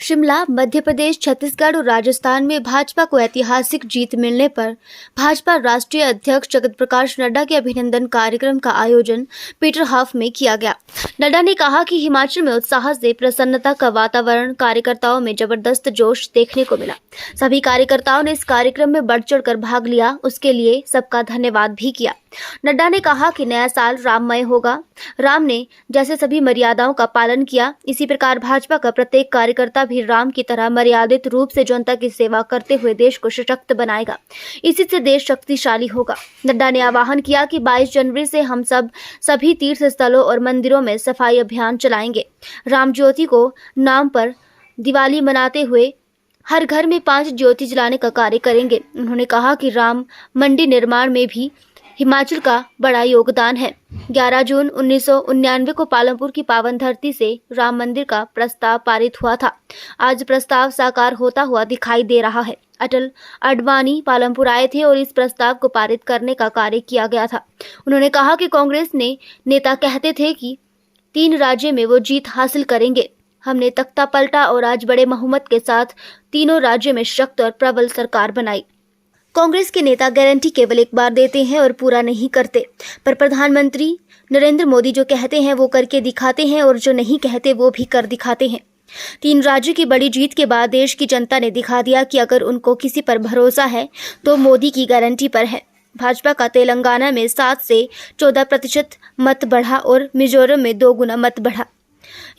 शिमला, मध्य प्रदेश, छत्तीसगढ़ और राजस्थान में भाजपा को ऐतिहासिक जीत मिलने पर भाजपा राष्ट्रीय अध्यक्ष जगत प्रकाश नड्डा के अभिनंदन कार्यक्रम का आयोजन पीटर हाफ में किया गया। नड्डा ने कहा कि हिमाचल में उत्साह से प्रसन्नता का वातावरण, कार्यकर्ताओं में जबरदस्त जोश देखने को मिला। सभी कार्यकर्ताओं ने इस कार्यक्रम में बढ़ चढ़कर भाग लिया, उसके लिए सबका धन्यवाद भी किया। नड्डा ने कहा कि नया साल राममय होगा। राम ने जैसे सभी मर्यादाओं का पालन किया, इसी प्रकार भाजपा का प्रत्येक कार्यकर्ता भी राम की तरह मर्यादित रूप से जनता की सेवा करते हुए देश को सशक्त बनाएगा। इसी से देश शक्तिशाली होगा। नड्डा ने आह्वान किया कि 22 जनवरी से हम सभी तीर्थ स्थलों और मंदिरों में सफाई अभियान चलाएंगे। राम ज्योति को नाम पर दिवाली मनाते हुए हर घर में 5 ज्योति जलाने का कार्य करेंगे। उन्होंने कहा कि राम मंडी निर्माण में भी हिमाचल का बड़ा योगदान है। 11 जून 1999 को पालमपुर की पावन धरती से राम मंदिर का प्रस्ताव पारित हुआ था। आज प्रस्ताव साकार होता हुआ दिखाई दे रहा है। अटल अडवाणी पालमपुर आए थे और इस प्रस्ताव को पारित करने का कार्य किया गया था। उन्होंने कहा कि कांग्रेस नेता कहते थे कि 3 राज्य में वो जीत हासिल करेंगे। हमने तख्ता पलटा और आज बड़े बहुमत के साथ तीनों राज्यों में सशक्त और प्रबल सरकार बनाई। कांग्रेस के नेता गारंटी केवल एक बार देते हैं और पूरा नहीं करते, पर प्रधानमंत्री नरेंद्र मोदी जो कहते हैं वो करके दिखाते हैं और जो नहीं कहते वो भी कर दिखाते हैं। 3 राज्यों की बड़ी जीत के बाद देश की जनता ने दिखा दिया कि अगर उनको किसी पर भरोसा है तो मोदी की गारंटी पर है। भाजपा का तेलंगाना में 7 से 14% मत बढ़ा और मिजोरम में 2 गुना मत बढ़ा।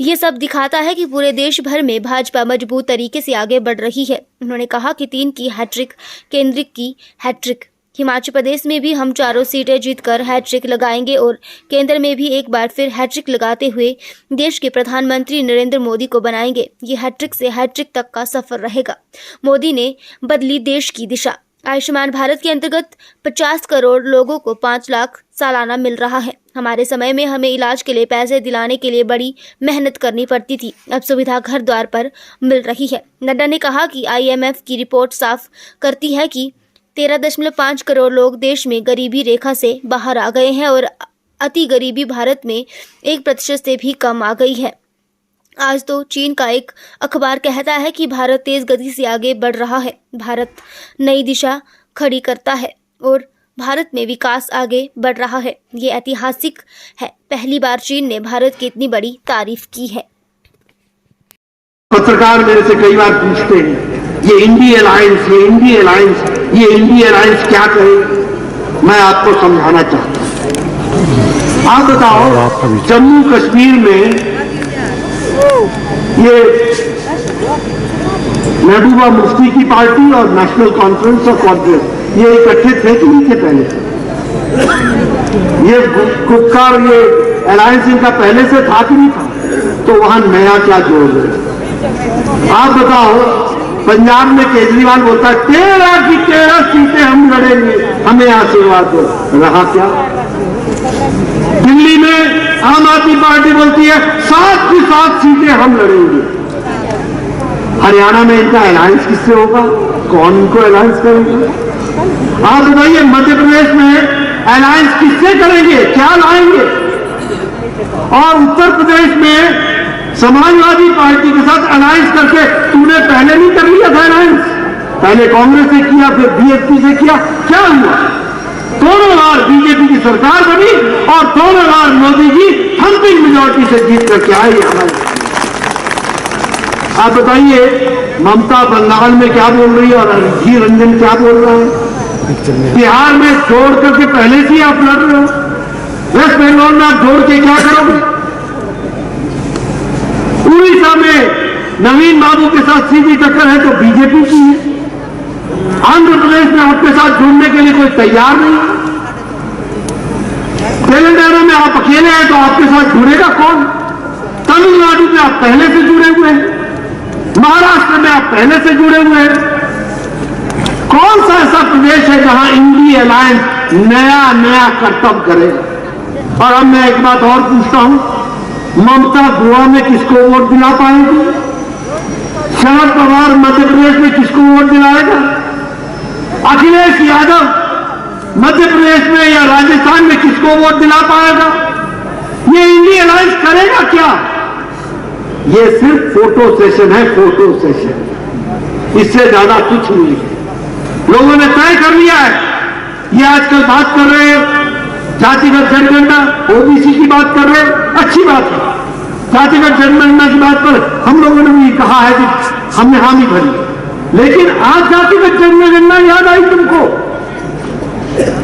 ये सब दिखाता है कि पूरे देश भर में भाजपा मजबूत तरीके से आगे बढ़ रही है। उन्होंने कहा कि 3 की हैट्रिक, केंद्र की हैट्रिक। हिमाचल प्रदेश में भी हम 4 सीटें जीतकर हैट्रिक लगाएंगे और केंद्र में भी एक बार फिर हैट्रिक लगाते हुए देश के प्रधानमंत्री नरेंद्र मोदी को बनाएंगे। ये हैट्रिक से हैट्रिक तक का सफर रहेगा। मोदी ने बदली देश की दिशा। आयुष्मान भारत के अंतर्गत 50 करोड़ लोगों को 5 लाख सालाना मिल रहा है। हमारे समय में हमें इलाज के लिए पैसे दिलाने के लिए बड़ी मेहनत करनी पड़ती थी, अब सुविधा घर द्वार पर मिल रही है। नड्डा ने कहा कि IMF की रिपोर्ट साफ करती है कि 13.5 करोड़ लोग देश में गरीबी रेखा से बाहर आ गए हैं और अति गरीबी भारत में 1% से भी कम आ गई है। आज तो चीन का एक अखबार कहता है कि भारत तेज गति से आगे बढ़ रहा है। भारत नई दिशा खड़ी करता है और भारत में विकास आगे बढ़ रहा है। ये ऐतिहासिक है। पहली बार चीन ने भारत की इतनी बड़ी तारीफ की है। पत्रकार मेरे से कई बार पूछते हैं ये इंडी अलायंस, ये इंडी अलायंस क्या करेगी? मैं आपको समझाना चाहता हूं। आप बताओ, जम्मू कश्मीर में ये महबूबा मुफ्ती की पार्टी और नेशनल कॉन्फ्रेंस ऑफ कांग्रेस ये इकट्ठे थे कि नहीं थे? पहले ये गुपकार, ये अलायंस इनका पहले से था कि नहीं था? तो वहां नया क्या जोड़ रहे? आप बताओ, पंजाब में केजरीवाल बोलता है 13 की 13 सीटें हम लड़ेंगे, हमें आशीर्वाद दो। रहा क्या? दिल्ली में आम आदमी पार्टी बोलती है 7 की 7 सीटें हम लड़ेंगे। हरियाणा में इनका अलायंस किससे होगा? कौन इनको अलायंस करेगा? आप बताइए, मध्य प्रदेश में अलायंस किससे करेंगे? क्या लाएंगे? और उत्तर प्रदेश में समाजवादी पार्टी के साथ अलायंस करके तूने पहले नहीं कर लिया था अलायंस? पहले कांग्रेस से किया, फिर BSP से किया। क्या हुआ? दोनों बार बीजेपी की सरकार बनी और दोनों बार मोदी जी थम्पिंग मेजॉरिटी से जीत करके आई हमारे। आप बताइए, ममता बंगाल में क्या बोल रही है और अधीर रंजन क्या बोल रहा है? बिहार में जोड़ करके पहले से आप लड़ रहे हो, वेस्ट बंगाल में आप जोड़ के क्या करोगे? उड़ीसा में नवीन बाबू के साथ सीधी टक्कर है तो बीजेपी की है। आंध्र प्रदेश में आपके साथ जुड़ने के लिए कोई तैयार नहीं। तेलंगाना में आप अकेले हैं तो आपके साथ जुड़ेगा कौन? तमिलनाडु में आप पहले से जुड़े हुए हैं, महाराष्ट्र में आप पहले से जुड़े हुए हैं। कौन सा ऐसा प्रदेश है जहां इंडी अलायंस नया कर्तव्य करेगा? और अब मैं एक बात और पूछता हूं, ममता गोवा में किसको वोट दिला पाएगी? शरद पवार मध्य प्रदेश में किसको वोट दिलाएगा? अखिलेश यादव मध्य प्रदेश में या राजस्थान में किसको वोट दिला पाएगा? ये इंडी अलायंस करेगा क्या? ये सिर्फ फोटो सेशन है, फोटो सेशन, इससे ज्यादा कुछ नहीं है। लोगों ने तय कर लिया है। ये आजकल बात कर रहे हैं जातिगत जनगणना, ओबीसी की बात कर रहे हैं, अच्छी बात है। जातिगत जनगणना की बात पर हम लोगों ने भी कहा है कि हमने हामी भरी, लेकिन आज जातिगत जनगणना याद आई तुमको?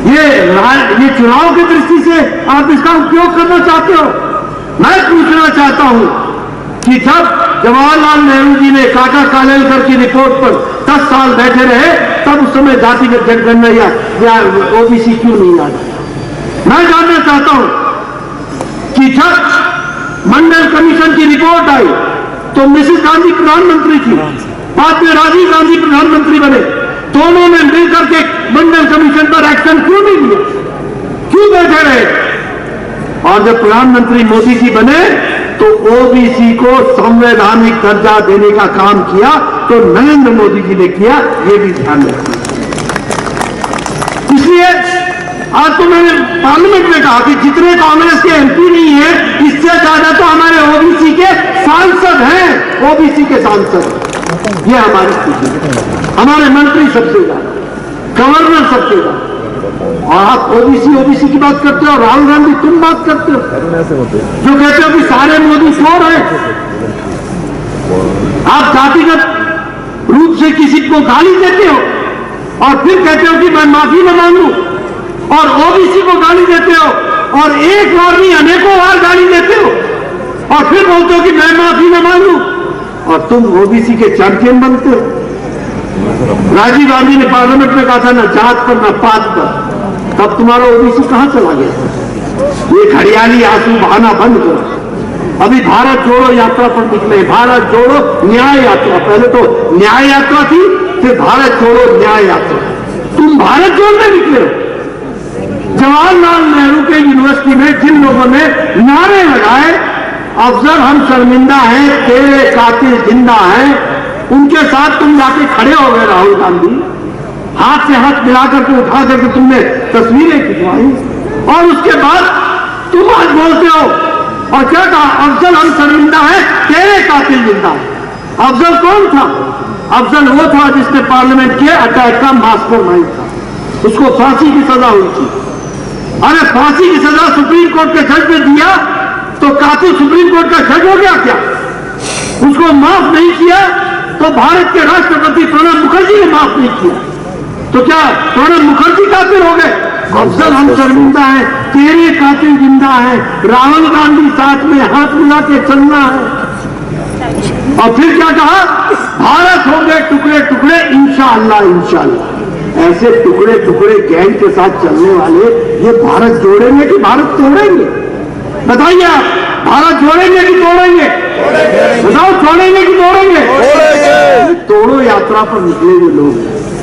ये चुनाव की दृष्टि से आप इसका उपयोग करना चाहते हो? मैं पूछना चाहता हूं कि जब जवाहरलाल नेहरू जी ने काका कालेलकर की रिपोर्ट पर 10 साल बैठे रहे, तब उस समय जातिगत जनगणना या ओबीसी क्यों नहीं याद आया? मैं जानना चाहता हूं कि जब मंडल कमीशन की रिपोर्ट आई तो मिसेस गांधी प्रधानमंत्री थी, बाद में राजीव गांधी प्रधानमंत्री बने, दोनों ने मिलकर के मंडल कमीशन पर एक्शन क्यों नहीं लिया? क्यों बैठे रहे? और जब प्रधानमंत्री मोदी जी बने तो ओबीसी को संवैधानिक दर्जा देने का काम किया तो नरेंद्र मोदी जी ने किया, ये भी ध्यान रखना। इसलिए आज तो मैंने पार्लियामेंट में कहा कि जितने कांग्रेस के एमपी नहीं है, इससे ज्यादा तो हमारे ओबीसी के सांसद हैं। ओबीसी के सांसद, ये हमारी स्थिति है। हमारे मंत्री सबसे ज्यादा, गवर्नर सबसे ज्यादा, और आप ओबीसी की बात करते हो। राहुल गांधी तुम बात करते हो, जो कहते हो कि सारे मोदी चोर हैं। आप जातिगत रूप से किसी को गाली देते हो और फिर कहते हो कि मैं माफी न मांगू, और ओबीसी को गाली देते हो और एक बार नहीं अनेकों बार गाली देते हो, और फिर बोलते हो कि मैं माफी न मांगू, और तुम ओबीसी के चैंपियन बनते हो। राजीव गांधी ने पार्लियामेंट में कहा था ना जात पर ना पात पर, तब तुम्हारा ओबीसी कहां चला गया? ये घड़ियाली आंसू बहाना बंद करो। अभी भारत जोड़ो यात्रा पर निकले, भारत जोड़ो न्याय यात्रा। पहले तो न्याय यात्रा थी, फिर भारत जोड़ो न्याय यात्रा। तुम भारत जोड़ने निकले हो। जवाहरलाल नेहरू के यूनिवर्सिटी में जिन लोगों ने नारे लगाए, अफजल हम शर्मिंदा हैं, तेरे कातिल जिंदा हैं, उनके साथ तुम जाके खड़े हो गए। राहुल गांधी हाथ से हाथ मिलाकर के उठा करके तुमने तस्वीरें खिंचवाई, और उसके बाद तुम आज बोलते हो और क्या कहा? अफजल हम शर्मिंदा है, तेरे कातिल जिंदा है। अफजल कौन था? अफजल वो था जिसने पार्लियामेंट के अटैक का मास्टरमाइंड था, उसको फांसी की सजा हुई थी। अरे फांसी की सजा सुप्रीम कोर्ट के जज ने दिया तो कातिल सुप्रीम कोर्ट का जज हो गया क्या? उसको माफ नहीं किया तो भारत के राष्ट्रपति प्रणब मुखर्जी ने माफ नहीं किया, तो क्या प्रणब मुखर्जी कातिल हो गए? अफजल हम शर्मिंदा है, तेरे कातिल जिंदा है। राहुल गांधी साथ में हाथ मिला के चलना है। और फिर क्या कहा? भारत हो गए टुकड़े टुकड़े, इंशाअल्लाह इंशाअल्लाह। ऐसे टुकड़े टुकड़े गैंग के साथ चलने वाले ये भारत जोड़ेंगे कि भारत तोड़ेंगे? बताइए आप, भारत जोड़ेंगे कि तोड़ेंगे? बताओ, जोड़ेंगे कि तोड़ेंगे? तोड़ो यात्रा पर निकले हुए लोग,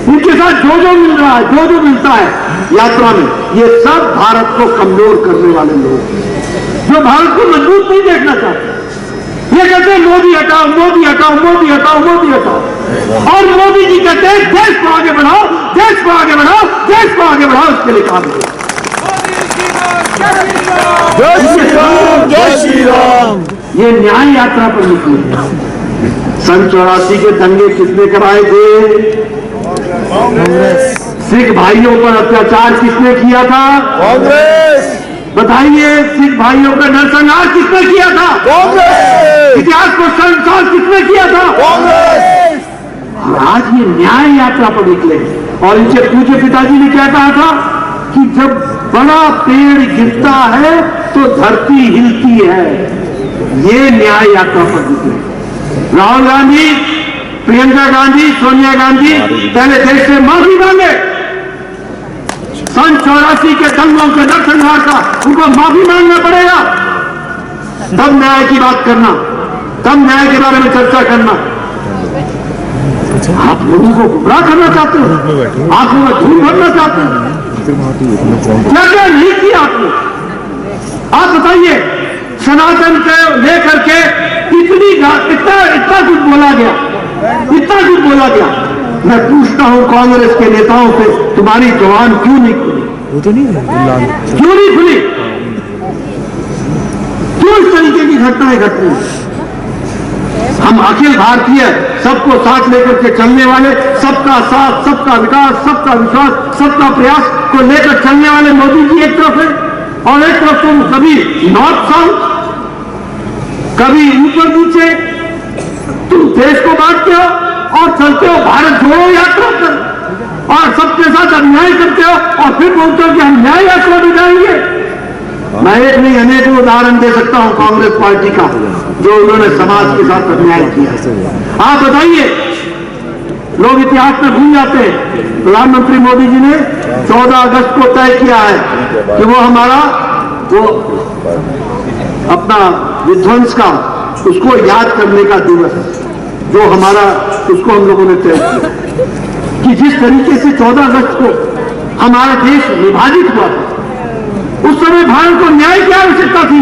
इनके साथ जो जो मिल रहा है, जो जो मिलता है यात्रा में, ये सब भारत को कमजोर करने वाले लोग, जो भारत को मजबूत नहीं देखना चाहते। ये कहते हैं मोदी हटाओ, मोदी हटाओ, मोदी हटाओ, मोदी हटाओ, और मोदी जी कहते हैं देश को आगे बढ़ाओ, देश को आगे बढ़ाओ, देश को आगे बढ़ाओ। इसके लिए काम करो। जय श्री राम। ये न्याय यात्रा पर निकले। सन 84 के दंगे किसने कराए थे? कांग्रेस। सिख भाइयों पर अत्याचार किसने किया था? कांग्रेस। बताइए, सिख भाइयों का नरसंहार किसने किया था? कांग्रेस। इतिहास को संसार किसने किया था? कांग्रेस। आज ये न्याय यात्रा पर निकले, और इनके पूज्य पिताजी ने क्या कहा था कि जब बड़ा पेड़ गिरता है तो धरती हिलती है। ये न्याय यात्रा पर निकले। राहुल गांधी, प्रियंका गांधी, सोनिया गांधी पहले देश से माफी मांगे। सन 84 के दंगों के नरसंहार का उनको माफी मांगना पड़ेगा, तब न्याय की बात करना, तब न्याय के बारे में चर्चा करना। आप लोगों को गुमराह करना चाहते हो, आंखों में धूल भरना चाहते हो। क्या क्या नहीं किया आपने? आप बताइए। सनातन को लेकर के इतना कुछ बोला गया, इतना कुछ बोला गया। मैं पूछता हूं कांग्रेस के नेताओं से, तुम्हारी जबान क्यों नहीं खुली? वो तो नहीं, क्यों नहीं खुली? क्यों इस तरीके की घटनाएं घट रही? हम अखिल भारतीय सबको साथ लेकर के चलने वाले, सबका साथ, सबका विकास, सबका विश्वास, सबका प्रयास को लेकर चलने वाले मोदी जी एक तरफ है, और एक तरफ तुम कभी नॉर्थ साउथ, कभी ऊपर नीचे, तुम देश को बांटते हो और चलते हो भारत जोड़ो यात्रा पर, और सबके साथ अन्याय करते हो और फिर बोलते हो कि हम न्याय यात्रा भी जाएंगे। मैं एक नहीं अनेकों उदाहरण दे सकता हूं कांग्रेस पार्टी का, जो उन्होंने समाज के साथ अन्याय किया। आप बताइए, लोग इतिहास में भूल जाते हैं। प्रधानमंत्री मोदी जी ने 14 अगस्त को तय किया है कि वो हमारा वो अपना विध्वंस का उसको याद करने का दिवस, जो हमारा उसको हम लोगों ने तय किया कि जिस तरीके से 14 अगस्त को हमारा देश विभाजित हुआ था, उस समय भारत को न्याय की आवश्यकता थी,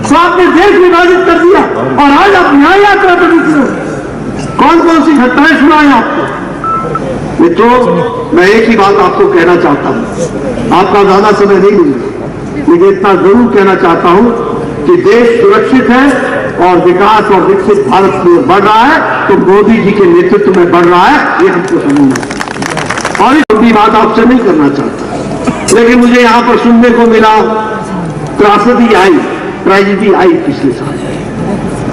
तो आपने देश विभाजित कर दिया और आज आप न्याय यात्रा पर निकले हो। कौन कौन सी घटनाएं सुनाएं आपको? मित्रों, मैं एक ही बात आपको कहना चाहता हूं, आपका ज्यादा समय नहीं लूंगा, लेकिन इतना जरूर कहना चाहता हूं कि देश सुरक्षित है और विकास और विकसित भारत की ओर बढ़ रहा है, तो मोदी जी के नेतृत्व में बढ़ रहा है, ये हमको समझना। और एक बड़ी बात आपसे नहीं करना चाहता, लेकिन मुझे यहां पर सुनने को मिला ट्रेजेडी आई पिछले साल।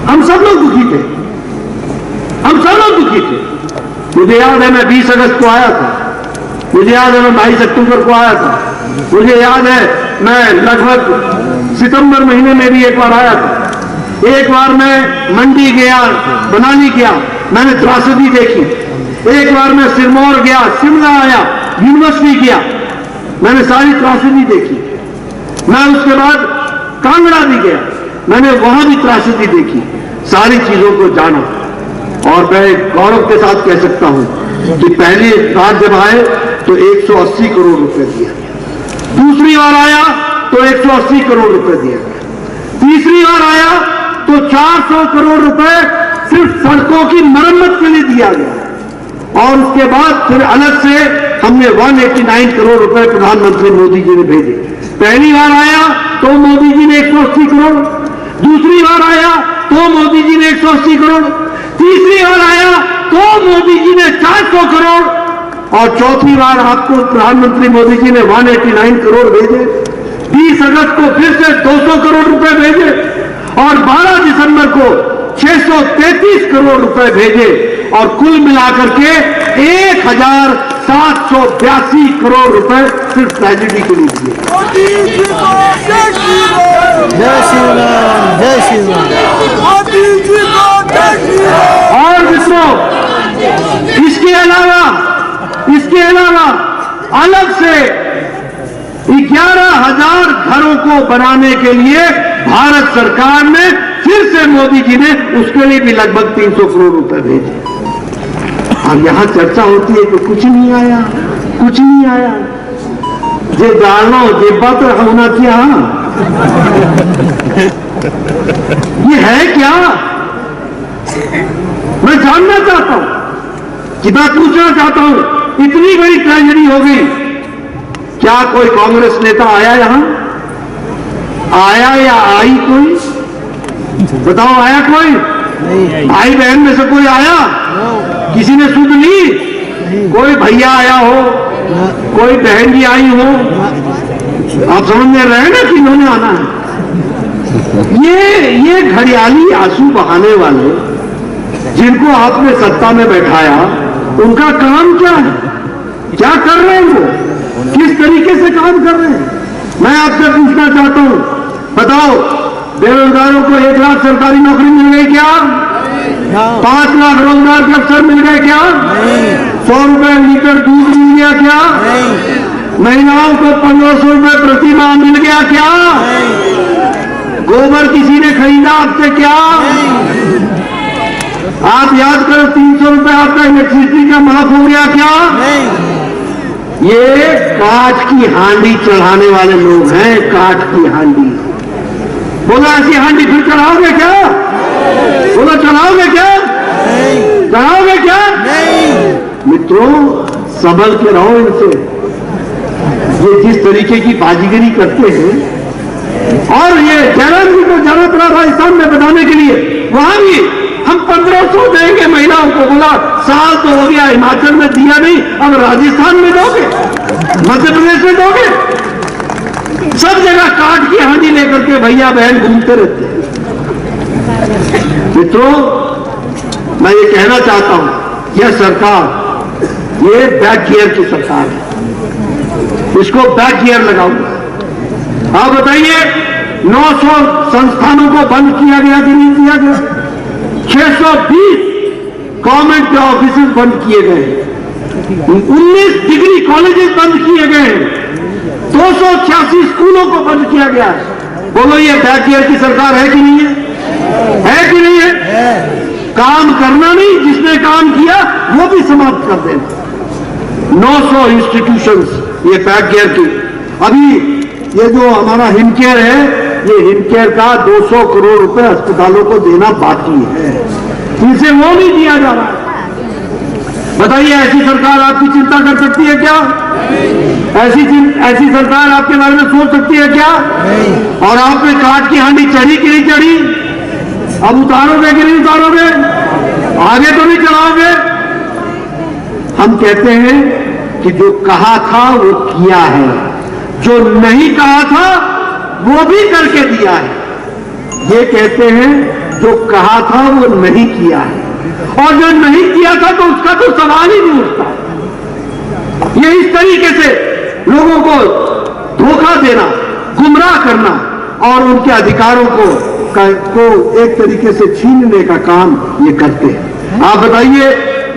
हम सब लोग दुखी थे, हम सब लोग दुखी थे। मुझे याद है मैं 20 अगस्त को आया था, मुझे याद है मैं 22 अक्टूबर को आया था, मुझे याद है मैं लगभग सितंबर महीने में भी एक बार आया था। एक बार मैं मंडी गया, मनाली गया, मैंने त्रासदी देखी। एक बार मैं सिरमौर गया, शिमला आया, यूनिवर्सिटी गया, मैंने सारी त्रासदी देखी। मैं उसके बाद कांगड़ा भी गया, मैंने वहां भी त्रासदी देखी, सारी चीजों को जाना। और मैं गौरव के साथ कह सकता हूं कि पहली बार जब आए तो 180 करोड़ रुपए दिया गया, दूसरी बार आया तो 180 करोड़ रुपए दिया गया, तीसरी बार आया तो 400 करोड़ रुपए सिर्फ सड़कों की मरम्मत के लिए दिया गया, और उसके बाद फिर अलग से हमने 189 करोड़ रुपए प्रधानमंत्री मोदी जी ने भेजे। पहली बार आया तो मोदी जी ने 180 करोड़, दूसरी बार आया तो मोदी जी ने 180 करोड़, तीसरी बार आया तो मोदी जी ने 400 करोड़, और चौथी बार आपको प्रधानमंत्री मोदी जी ने 189 करोड़ भेजे। 30 अगस्त को फिर से 200 करोड़ रुपए भेजे, और 12 दिसंबर को 633 करोड़ रुपए भेजे, और कुल मिलाकर के 1782 करोड़ रुपए सिर्फ ट्रेजेडी के लिए दिए। जय श्री राम, जय श्री राम। और मित्रों, इसके अलावा अलग से 11,000 घरों को बनाने के लिए भारत सरकार ने फिर से मोदी जी ने उसके लिए भी लगभग 300 करोड़ रुपए भेजे। और यहां चर्चा होती है कि कुछ नहीं आया, कुछ नहीं आया। जे जानो जेबा तो होना क्या, ये है क्या? मैं जानना चाहता हूं, कि मैं पूछना चाहता हूं, इतनी बड़ी ट्रेजेडी हो गई, क्या कोई कांग्रेस नेता आया यहां? आया या आई कोई? बताओ, आया कोई? भाई बहन में से कोई आया? किसी ने सुध ली? कोई भैया आया हो, कोई बहन भी आई हो? आप समझ में रहे ना कि इन्होंने आना है। ये घड़ियाली आंसू बहाने वाले जिनको आपने सत्ता में बैठाया, उनका काम क्या है? क्या कर रहे हैं वो? किस तरीके से काम कर रहे हैं? मैं आपसे पूछना चाहता हूं, बताओ, बेरोजगारों को 1 लाख सरकारी नौकरी मिल गई क्या? 5 लाख रोजगार के अवसर मिल गए क्या? 100 रुपए लीटर दूध मिल गया क्या? महिलाओं को 1500 रुपए प्रति माह मिल गया क्या? गोबर किसी ने खरीदा आपसे क्या? आप याद करो, 300 रुपए आपका इलेक्ट्रिसिटी का माफ हो गया क्या? ये काठ की हांडी चढ़ाने वाले लोग हैं, काठ की हांडी। बोला ऐसी हांडी फिर चढ़ाओगे क्या? बोला चढ़ाओगे क्या? चढ़ाओगे क्या? मित्रों, संभल के रहो इनसे। ये जिस तरीके की बाजीगरी करते हैं, और ये जयराम जी को जाना पड़ा राजस्थान में बताने के लिए, वहां भी हम 1500 देंगे महिलाओं को। बोला साल तो हो गया, हिमाचल में दिया नहीं, अब राजस्थान में दोगे, मध्य प्रदेश में दोगे? सब जगह काट की हांडी लेकर के भैया बहन घूमते रहते हैं। मित्रों, मैं ये कहना चाहता हूं, यह सरकार ये बैक गियर की सरकार है, इसको बैक गियर लगाऊंगा। आप बताइए, 900 संस्थानों को बंद किया गया कि नहीं किया गया? 620 गवर्नमेंट के ऑफिस बंद किए गए, 19 डिग्री कॉलेजेस बंद किए गए, 286 स्कूलों को बंद किया गया। बोलो, ये बैक गियर की सरकार है कि नहीं है कि नहीं है? काम करना नहीं, जिसने काम किया वो भी समाप्त कर देना। 900 इंस्टीट्यूशंस ये बैक गियर की। अभी ये जो हमारा हिमकेयर है, ये हिमकेयर का 200 करोड़ रुपए अस्पतालों को देना बाकी है, इनसे वो नहीं दिया जा रहा है। बताइए, ऐसी सरकार आपकी चिंता कर सकती है क्या? ऐसी सरकार आपके बारे में सोच सकती है क्या? और आपने काट की हांडी चढ़ी कि नहीं चढ़ी? अब उतारोगे कि नहीं उतारोगे? आगे तो नहीं चलाओगे? हम कहते हैं कि जो कहा था वो किया है, जो नहीं कहा था वो भी करके दिया है। ये कहते हैं जो कहा था वो नहीं किया है, और जो नहीं किया था तो उसका तो सवाल ही नहीं उठता। ये इस तरीके से लोगों को धोखा देना, गुमराह करना और उनके अधिकारों को एक तरीके से छीनने का काम ये करते हैं। आप बताइए,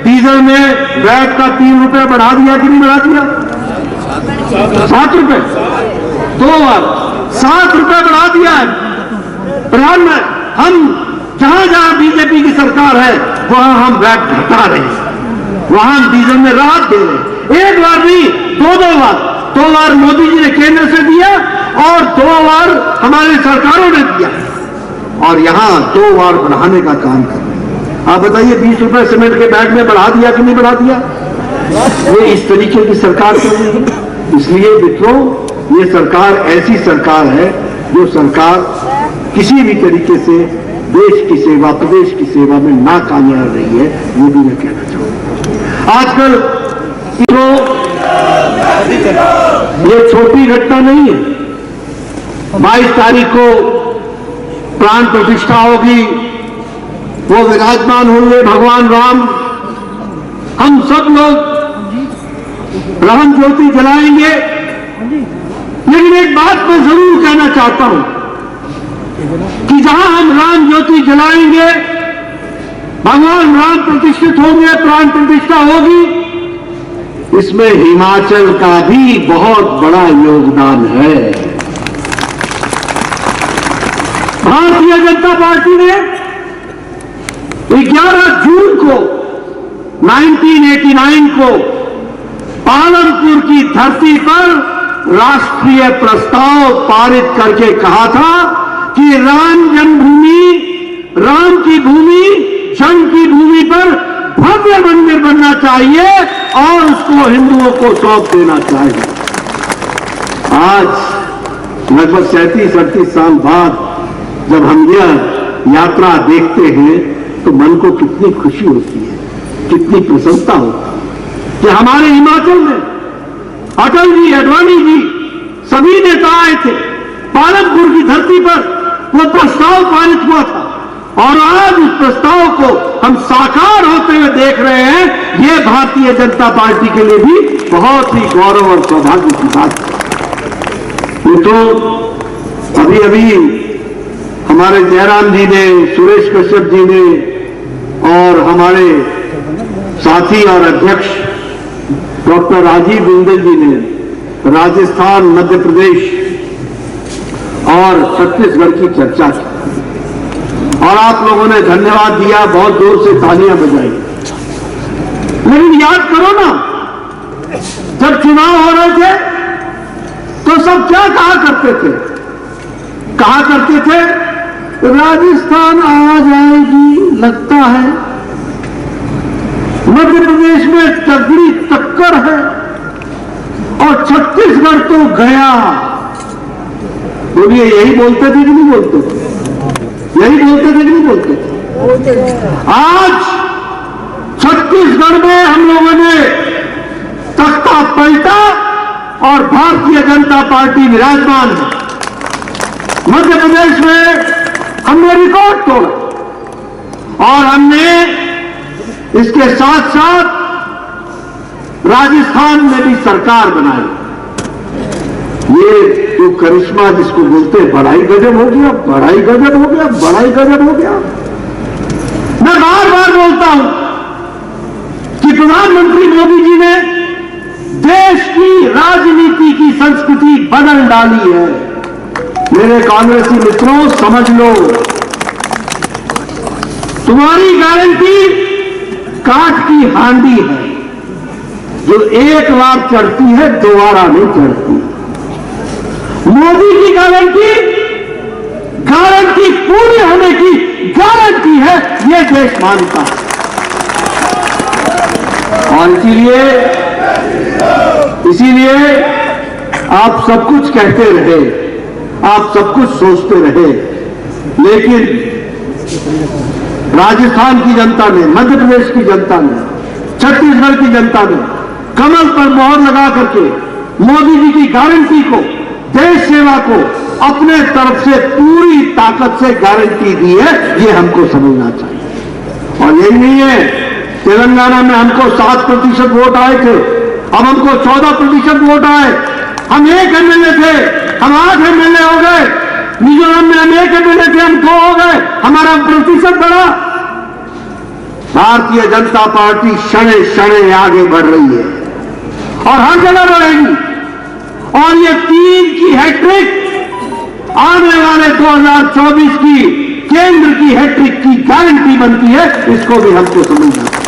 डीजल में वैट का 3 रुपए बढ़ा दिया कि नहीं बढ़ा दिया? 7 रुपए, 2 बार 7 रुपए बढ़ा दिया है। प्रधानमंत्री, हम जहां जहां बीजेपी की सरकार है वहां हम वैट घटा रहे हैं, वहां हम डीजल में राहत दे रहे हैं। एक बार नहीं, 2 बार। 2 बार मोदी जी ने केंद्र से दिया और 2 बार हमारी सरकारों ने दिया, और यहां 2 बार बढ़ाने का काम कर रहे हैं। आप बताइए, 20 रुपए सीमेंट के बैग में बढ़ा दिया कि नहीं बढ़ा दिया? ये इस तरीके की सरकार चल रही है। इसलिए मित्रों, ये सरकार ऐसी सरकार है जो सरकार किसी भी तरीके से देश की सेवा, प्रदेश की सेवा में नाकामयाब रही है, ये भी मैं कहना चाहूंगा। आजकल ये छोटी घटना नहीं है। 22 तारीख को प्राण प्रतिष्ठा होगी, वो विराजमान होंगे भगवान राम। हम सब लोग राम ज्योति जलाएंगे, लेकिन एक बात मैं जरूर कहना चाहता हूं कि जहां हम राम ज्योति जलाएंगे, भगवान राम प्रतिष्ठित होंगे, प्राण प्रतिष्ठा होगी, इसमें हिमाचल का भी बहुत बड़ा योगदान है। भारतीय जनता पार्टी ने 11 जून को 1989 को पालमपुर की धरती पर राष्ट्रीय प्रस्ताव पारित करके कहा था कि राम जन्मभूमि, राम की भूमि, जन्म की भूमि पर भव्य मंदिर बनना चाहिए और उसको हिंदुओं को सौंप देना चाहिए। आज लगभग 37-38 साल बाद जब हम यह यात्रा देखते हैं तो मन को कितनी खुशी होती है, कितनी प्रसन्नता होती है कि हमारे हिमाचल में अटल जी, अडवाणी जी, सभी नेता आए थे। पालमपुर की धरती पर वो प्रस्ताव पारित हुआ था और आज उस प्रस्ताव को हम साकार होते हुए देख रहे हैं। ये भारतीय जनता पार्टी के लिए भी बहुत ही गौरव और सौभाग्य की बात है। तो अभी अभी हमारे जयराम जी ने, सुरेश कश्यप जी ने और हमारे साथी और अध्यक्ष डॉक्टर राजीव बिंदल जी ने राजस्थान, मध्य प्रदेश और छत्तीसगढ़ की चर्चा की और आप लोगों ने धन्यवाद दिया, बहुत जोर से तालियां बजाई। लेकिन याद करो ना, जब चुनाव हो रहे थे तो सब क्या कहा करते थे? कहा करते थे राजस्थान आ जाएगी लगता है, मध्य प्रदेश में तगड़ी टक्कर है और छत्तीसगढ़ तो गया। बोलिए, यही बोलते थे कि नहीं बोलते थे? यही बोलते थे कि नहीं बोलते थे? आज छत्तीसगढ़ में हम लोगों ने तख्ता पलटा और भारतीय जनता पार्टी विराजमान है। मध्य प्रदेश में हमने रिकॉर्ड तोड़ा और हमने इसके साथ साथ राजस्थान में भी सरकार बनाई। ये जो करिश्मा जिसको बोलते हैं, बड़ा ही गजब हो गया, बड़ा ही गजब हो गया, बड़ा ही गजब हो गया। मैं बार बार बोलता हूं कि प्रधानमंत्री मोदी जी ने देश की राजनीति की संस्कृति बदल डाली है। मेरे कांग्रेसी मित्रों, समझ लो, तुम्हारी गारंटी काठ की हांडी है जो एक बार चढ़ती है दोबारा नहीं चढ़ती। मोदी की गारंटी पूरी होने की गारंटी है, ये देश मानता है। और इसीलिए आप सब कुछ कहते रहे, आप सब कुछ सोचते रहे, लेकिन राजस्थान की जनता ने, मध्य प्रदेश की जनता ने, छत्तीसगढ़ की जनता ने कमल पर मोहर लगा करके मोदी जी की गारंटी को, देश सेवा को अपने तरफ से पूरी ताकत से गारंटी दी है। ये हमको समझना चाहिए। और यही नहीं है, तेलंगाना में हमको 7% वोट आए थे, अब हमको 14% वोट आए। हम 1 एमएलए थे, हम 8 एमएलए हो गए। मिजोरम में हम 1 एमएलए थे, हम 2 हो गए। हमारा प्रतिशत बढ़ा। भारतीय जनता पार्टी क्षणे क्षणे आगे बढ़ रही है और हर जगह बढ़ेगी। और ये 3 की हैट्रिक आने वाले 2024 की केंद्र की हैट्रिक की गारंटी बनती है। इसको भी हमको समझना है।